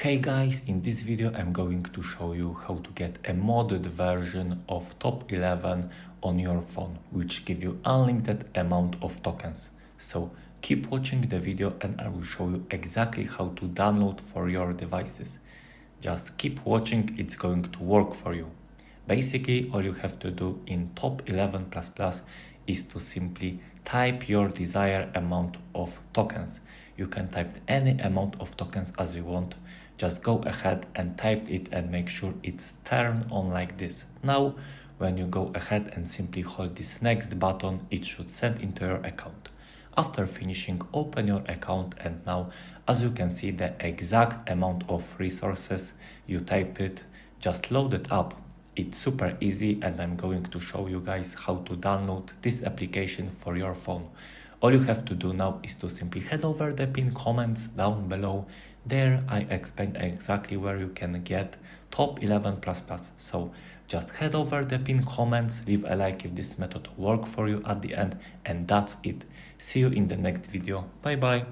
Hey guys, in this video I'm going to show you how to get a modded version of top 11 on your phone, which give you unlimited amount of tokens. So keep watching the video and I will show you exactly how to download for your devices. Just keep watching, it's going to work for you. Basically, all you have to do in top 11 is to simply type your desired amount of tokens. You can type any amount of tokens as you want. Just go ahead and type it and make sure it's turned on like this. Now, when you go ahead and simply hold this next button, it should send into your account. After finishing, open your account and now, as you can see, the exact amount of resources you type it, just load it up. It's super easy and I'm going to show you guys how to download this application for your phone. All you have to do now is to simply head over the pinned comments down below. There I explain exactly where you can get top 11 So just head over the pinned comments, leave a like if this method worked for you at the end, and that's it. See you in the next video. Bye bye.